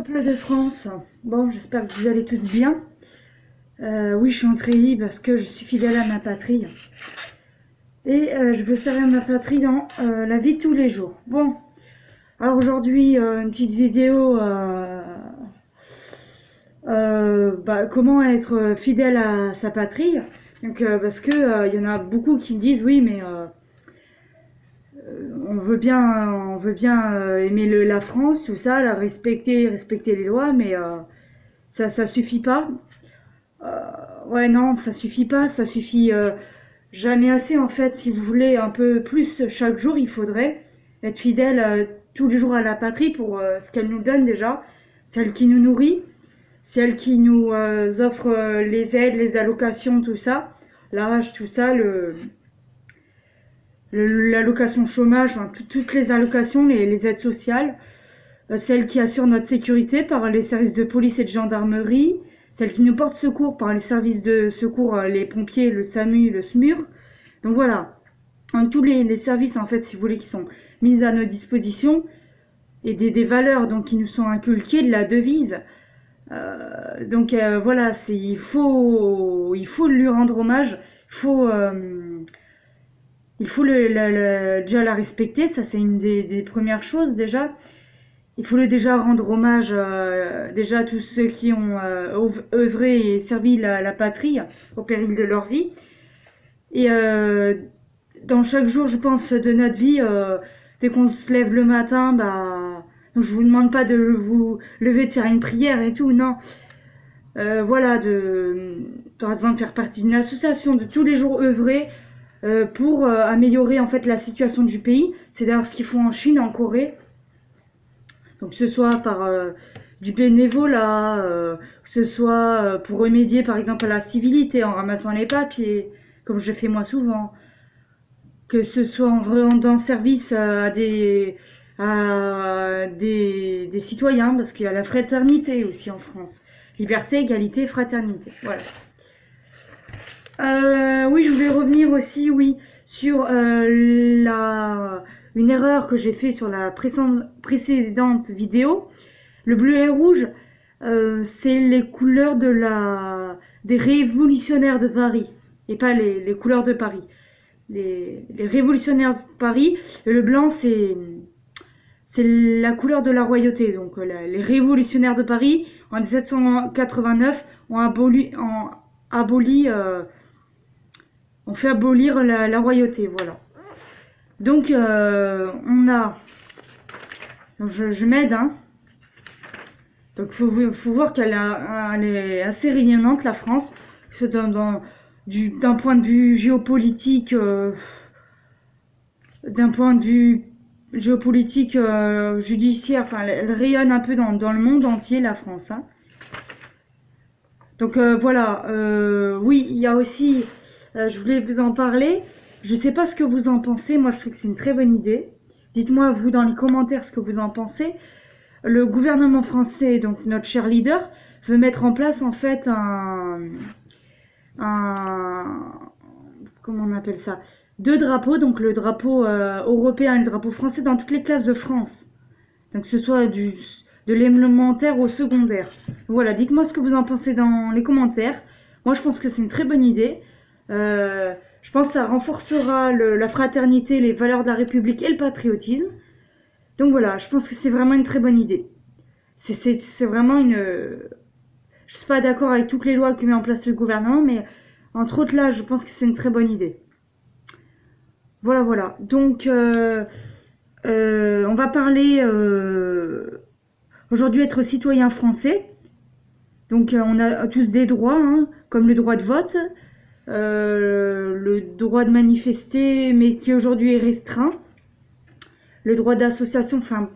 Peuple de France, bon, j'espère que vous allez tous bien. Oui, je suis entrée libre parce que je suis fidèle à ma patrie. Et je veux servir ma patrie dans la vie de tous les jours. Bon, alors aujourd'hui, une petite vidéo, comment être fidèle à sa patrie. Donc, parce que y en a beaucoup qui me disent, oui, mais on veut bien aimer la France, tout ça, la respecter les lois, mais ça suffit pas. Ouais, non, ça suffit pas, ça suffit jamais assez en fait. Si vous voulez un peu plus chaque jour, il faudrait être fidèle tous les jours à la patrie pour ce qu'elle nous donne déjà, celle qui nous nourrit, celle qui nous offre les aides, les allocations, tout ça, l'âge, tout ça, l'allocation chômage, enfin, toutes les allocations, les aides sociales, celle qui assure notre sécurité par les services de police et de gendarmerie, celle qui nous porte secours par les services de secours, les pompiers, le SAMU, le SMUR. Donc voilà, tous les services en fait, si vous voulez, qui sont mis à notre disposition et des valeurs donc qui nous sont inculquées, de la devise. Voilà, il faut lui rendre hommage, il faut déjà la respecter, ça c'est une des premières choses déjà. Il faut déjà rendre hommage déjà à tous ceux qui ont œuvré et servi la patrie au péril de leur vie. Et dans chaque jour, je pense, de notre vie, dès qu'on se lève le matin, donc je vous demande pas de vous lever, de faire une prière et tout, non. Voilà, par exemple, faire partie d'une association, de tous les jours œuvrer pour améliorer en fait la situation du pays. C'est d'ailleurs ce qu'ils font en Chine, en Corée. Donc que ce soit par du bénévolat, que ce soit pour remédier par exemple à la civilité en ramassant les papiers, comme je fais moi souvent, que ce soit en rendant service à des citoyens, parce qu'il y a la fraternité aussi en France. Liberté, égalité, fraternité. Voilà. Oui, je voulais revenir aussi, oui, sur une erreur que j'ai fait sur la précédente vidéo. Le bleu et rouge, c'est les couleurs des révolutionnaires de Paris, et pas les couleurs de Paris. Les révolutionnaires de Paris, et le blanc, c'est la couleur de la royauté. Donc les révolutionnaires de Paris, en 1789, ont fait abolir la royauté, voilà. Donc, on a... Je m'aide, hein. Donc, faut voir qu'elle est assez rayonnante, la France. D'un point de vue géopolitique, judiciaire, enfin, elle rayonne un peu dans le monde entier, la France, hein. Donc, voilà. Oui, il y a aussi... je voulais vous en parler. Je ne sais pas ce que vous en pensez. Moi, je trouve que c'est une très bonne idée. Dites-moi, vous, dans les commentaires, ce que vous en pensez. Le gouvernement français, donc notre cher leader, veut mettre en place, en fait, comment on appelle ça? 2 drapeaux, donc le drapeau européen et le drapeau français dans toutes les classes de France. Donc, que ce soit de l'élémentaire au secondaire. Voilà, dites-moi ce que vous en pensez dans les commentaires. Moi, je pense que c'est une très bonne idée. Je pense que ça renforcera la fraternité, les valeurs de la République et le patriotisme. Donc voilà, je pense que c'est vraiment une très bonne idée. C'est vraiment une... Je suis pas d'accord avec toutes les lois que met en place le gouvernement, mais entre autres là, je pense que c'est une très bonne idée. Voilà, voilà. Donc, on va parler... aujourd'hui, être citoyen français. Donc, on a tous des droits, hein, comme le droit de vote, le droit de manifester, mais qui aujourd'hui est restreint, le droit d'association, enfin,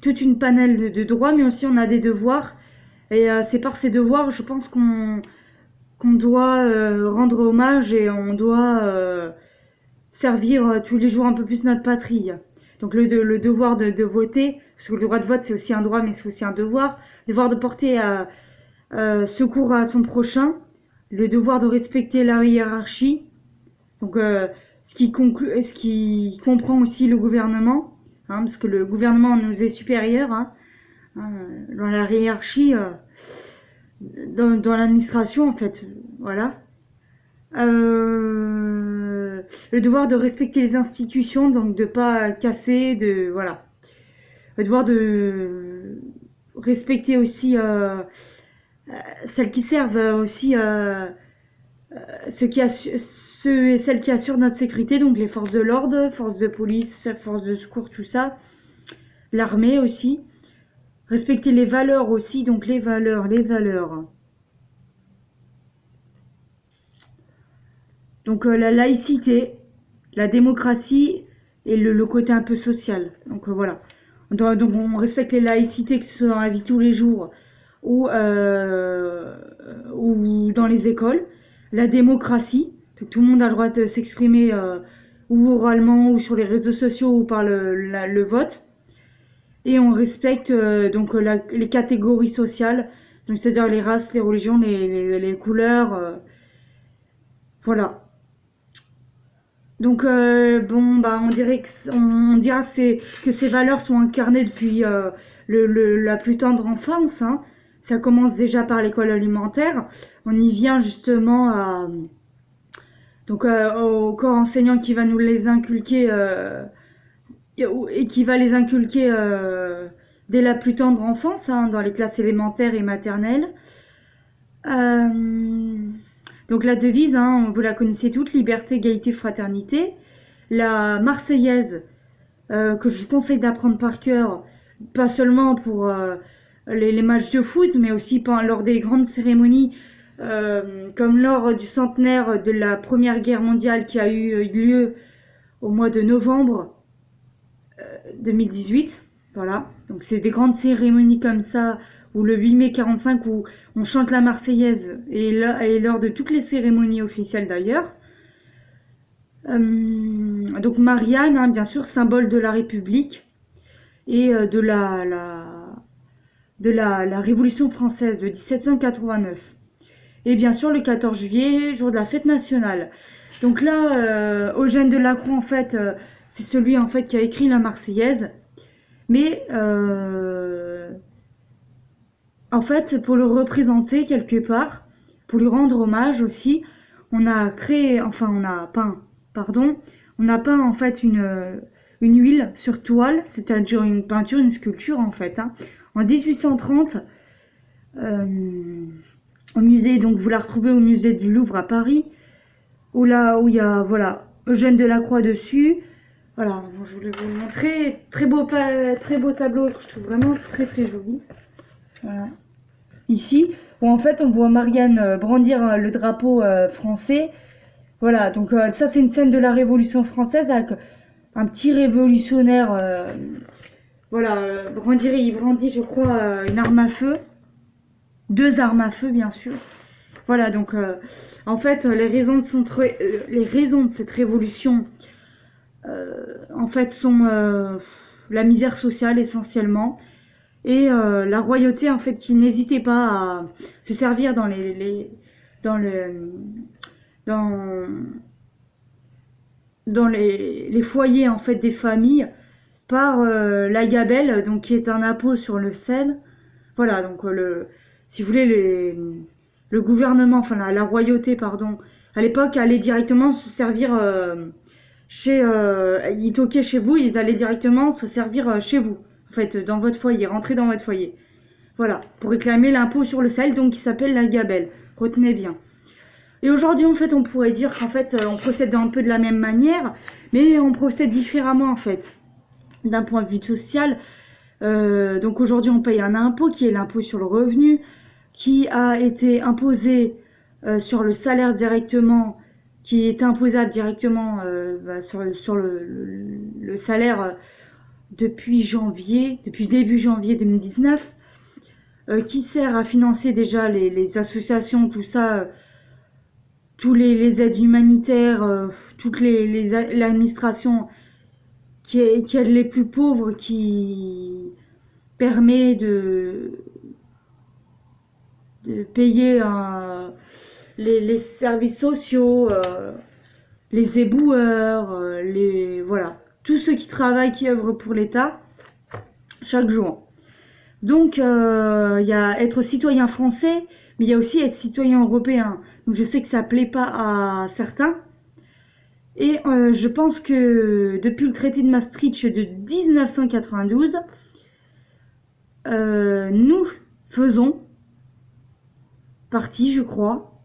toute une panel de droits, mais aussi on a des devoirs. Et c'est par ces devoirs, je pense qu'on doit rendre hommage et on doit servir tous les jours un peu plus notre patrie. Donc le devoir de voter, parce que le droit de vote c'est aussi un droit, mais c'est aussi un devoir. Le devoir de porter secours à son prochain, le devoir de respecter la hiérarchie, donc ce qui comprend aussi le gouvernement, hein, parce que le gouvernement nous est supérieur, hein. hein, dans la hiérarchie, dans l'administration, en fait. Voilà. Le devoir de respecter les institutions, donc de pas casser, voilà. Le devoir de respecter aussi celles qui servent aussi ceux et celles qui assurent notre sécurité, donc les forces de l'ordre, forces de police, forces de secours, tout ça, l'armée aussi. Respecter les valeurs aussi, donc les valeurs. Donc la laïcité, la démocratie et le côté un peu social. Donc voilà. Donc on respecte les laïcités, que ce soit dans la vie de tous les jours ou dans les écoles. La démocratie, donc tout le monde a le droit de s'exprimer ou oralement ou sur les réseaux sociaux ou par le vote. Et on respecte les catégories sociales, donc c'est-à-dire les races, les religions, les couleurs. Voilà. Donc on dirait on dira que ces valeurs sont incarnées depuis la plus tendre enfance, hein. Ça commence déjà par l'école alimentaire. On y vient justement au corps enseignant qui va nous les inculquer et qui va les inculquer dès la plus tendre enfance, hein, dans les classes élémentaires et maternelles. Donc la devise, hein, vous la connaissez toutes, liberté, égalité, fraternité. La Marseillaise, que je vous conseille d'apprendre par cœur, pas seulement pour les matchs de foot, mais aussi lors des grandes cérémonies, comme lors du centenaire de la Première Guerre mondiale qui a eu lieu au mois de novembre 2018. Voilà, donc c'est des grandes cérémonies comme ça, ou le 8 mai 45 où on chante la Marseillaise, et lors de toutes les cérémonies officielles d'ailleurs. Donc Marianne, hein, bien sûr, symbole de la République et de la Révolution française de 1789. Et bien sûr le 14 juillet, jour de la fête nationale. Donc là, Eugène Delacroix, en fait, c'est celui en fait qui a écrit la Marseillaise. Mais en fait, pour le représenter quelque part, pour lui rendre hommage aussi, on a peint en fait une huile sur toile, c'est-à-dire une peinture, une sculpture en fait, hein. En 1830, au musée, donc vous la retrouvez au musée du Louvre à Paris, où il y a Eugène Delacroix dessus. Voilà, je voulais vous le montrer. Très beau tableau que je trouve vraiment très très joli. Voilà. Ici, où en fait on voit Marianne brandir le drapeau français. Voilà, donc ça c'est une scène de la Révolution française avec un petit révolutionnaire. Il brandit je crois une arme à feu. 2 armes à feu bien sûr. Voilà, donc en fait les raisons de cette révolution en fait sont la misère sociale essentiellement, et la royauté en fait qui n'hésitait pas à se servir dans les foyers en fait des familles par la gabelle, donc qui est un impôt sur le sel. Voilà, donc si vous voulez le gouvernement, enfin la royauté pardon, à l'époque allait directement se servir ils toquaient chez vous, ils allaient directement se servir chez vous, en fait, dans votre foyer, rentrer dans votre foyer. Voilà, pour réclamer l'impôt sur le sel, donc qui s'appelle la gabelle. Retenez bien. Et aujourd'hui, en fait, on pourrait dire qu'en fait, on procède un peu de la même manière, mais on procède différemment, en fait, d'un point de vue social. Donc aujourd'hui, on paye un impôt qui est l'impôt sur le revenu, qui a été imposé sur le salaire directement, qui est imposable directement sur le salaire depuis début janvier 2019, qui sert à financer déjà les associations, tout ça, tous les aides humanitaires, toute l'administration qui aide les plus pauvres, qui permet de payer les services sociaux, les éboueurs, voilà, tous ceux qui travaillent, qui œuvrent pour l'État chaque jour. Donc, il y a être citoyen français, mais il y a aussi être citoyen européen. Donc, je sais que ça plaît pas à certains. Et je pense que depuis le traité de Maastricht de 1992, nous faisons partie, je crois.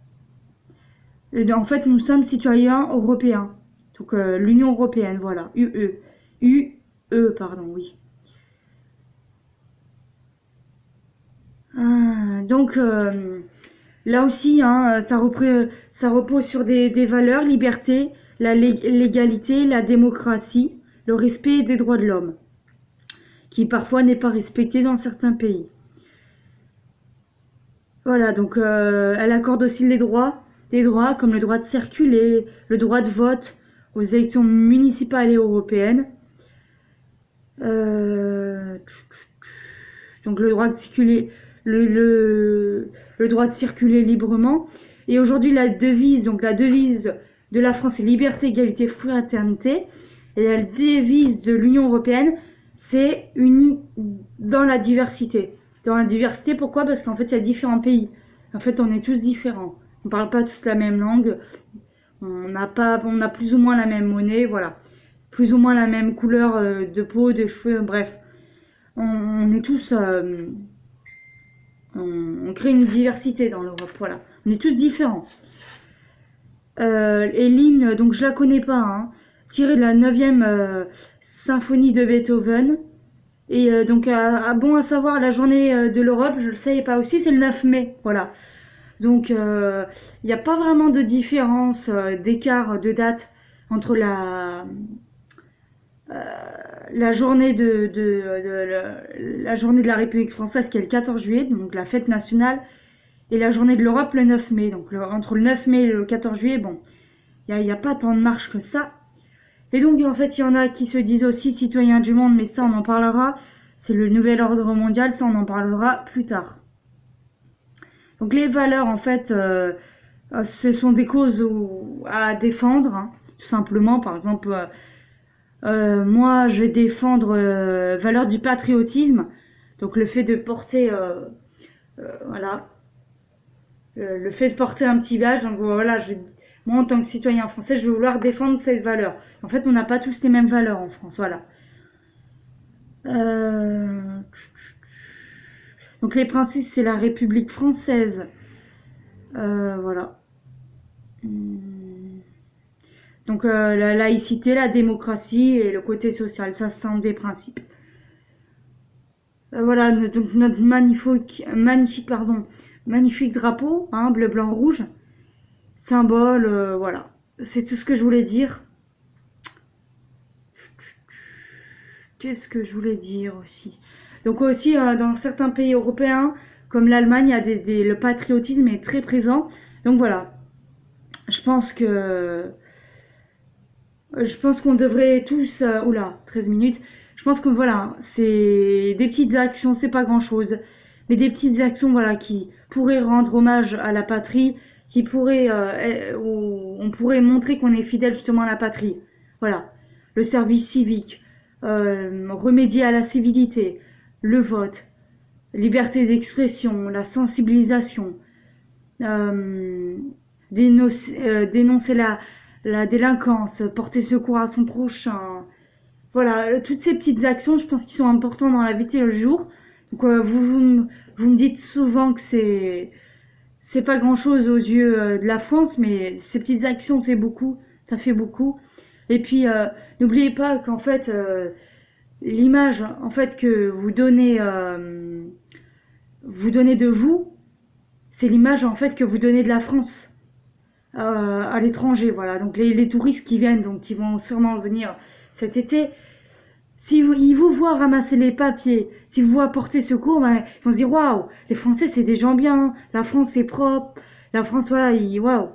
Et en fait, nous sommes citoyens européens. Donc, l'Union européenne, voilà. UE. UE, pardon, oui. Donc, là aussi, hein, ça repose sur des valeurs, liberté, la l'égalité, la démocratie, le respect des droits de l'homme, qui parfois n'est pas respecté dans certains pays. Voilà, donc elle accorde aussi des droits comme le droit de circuler, le droit de vote aux élections municipales et européennes. Donc le droit de circuler, le droit de circuler librement. Et aujourd'hui la devise de la France est liberté, égalité, fraternité. Et la devise de l'Union européenne, c'est unis dans la diversité. Dans la diversité, pourquoi? Parce qu'en fait, il y a différents pays. En fait, on est tous différents. On ne parle pas tous la même langue. On a plus ou moins la même monnaie, voilà. Plus ou moins la même couleur de peau, de cheveux, bref. On est tous... on crée une diversité dans l'Europe, voilà. On est tous différents. Et l'hymne, donc je la connais pas, hein, tiré de la 9e symphonie de Beethoven. Et donc, bon à savoir, la journée de l'Europe, je le savais pas aussi, c'est le 9 mai, voilà. Donc, il n'y a pas vraiment de différence, d'écart de date entre la journée la journée de la République française, qui est le 14 juillet, donc la fête nationale, et la journée de l'Europe, le 9 mai. Donc, entre le 9 mai et le 14 juillet, bon, il n'y a pas tant de marche que ça. Et donc, en fait, il y en a qui se disent aussi citoyens du monde, mais ça, on en parlera. C'est le nouvel ordre mondial, ça, on en parlera plus tard. Donc, les valeurs, en fait, ce sont des causes à défendre, hein, tout simplement. Par exemple, moi, je vais défendre valeur du patriotisme. Donc, le fait de porter, voilà, le fait de porter un petit badge. Donc, voilà, moi, en tant que citoyen français, je vais vouloir défendre cette valeur. En fait, on n'a pas tous les mêmes valeurs en France, voilà. Donc les principes, c'est la République française. Voilà. Donc la laïcité, la démocratie et le côté social, ça sont des principes. Voilà, donc notre magnifique drapeau, hein, bleu, blanc, rouge. Symbole, voilà. C'est tout ce que je voulais dire. Qu'est-ce que je voulais dire aussi? Donc aussi, dans certains pays européens, comme l'Allemagne, il y a le patriotisme est très présent. Donc voilà. Je pense qu'on devrait tous... oula, 13 minutes. Je pense que voilà, c'est des petites actions, c'est pas grand-chose. Mais des petites actions, voilà, qui pourraient rendre hommage à la patrie, qui pourraient... on pourrait montrer qu'on est fidèle justement à la patrie. Voilà. Le service civique. Remédier à la civilité, le vote, liberté d'expression, la sensibilisation, dénoncer la délinquance, porter secours à son prochain. Voilà, toutes ces petites actions, je pense, qu'ils sont importantes dans la vie de tous les jours. Donc, vous me dites souvent que c'est pas grand-chose aux yeux de la France, mais ces petites actions, c'est beaucoup, ça fait beaucoup. Et puis, n'oubliez pas qu'en fait, l'image en fait que vous donnez de vous, c'est l'image en fait que vous donnez de la France à l'étranger. Voilà, donc les touristes qui viennent, donc qui vont sûrement venir cet été, si ils vous voient ramasser les papiers, si vous voient porter secours, ben, ils vont se dire waouh, les Français c'est des gens bien, la France c'est propre, la France voilà, waouh.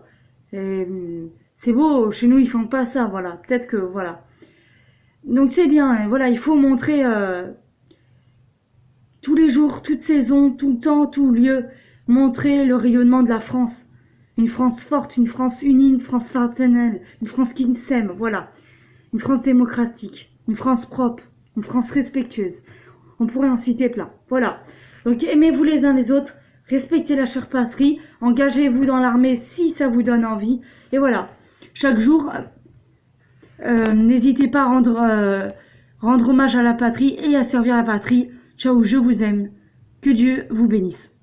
C'est beau, chez nous ils font pas ça, voilà. Peut-être que, voilà. Donc c'est bien, hein, voilà, il faut montrer tous les jours, toute saison, tout le temps, tout lieu, montrer le rayonnement de la France. Une France forte, une France unie, une France fraternelle, une France qui s'aime, voilà. Une France démocratique, une France propre, une France respectueuse. On pourrait en citer plein. Voilà. Donc aimez-vous les uns les autres, respectez la chère patrie, engagez-vous dans l'armée si ça vous donne envie. Et voilà. Chaque jour, n'hésitez pas à rendre hommage à la patrie et à servir la patrie. Ciao, je vous aime. Que Dieu vous bénisse.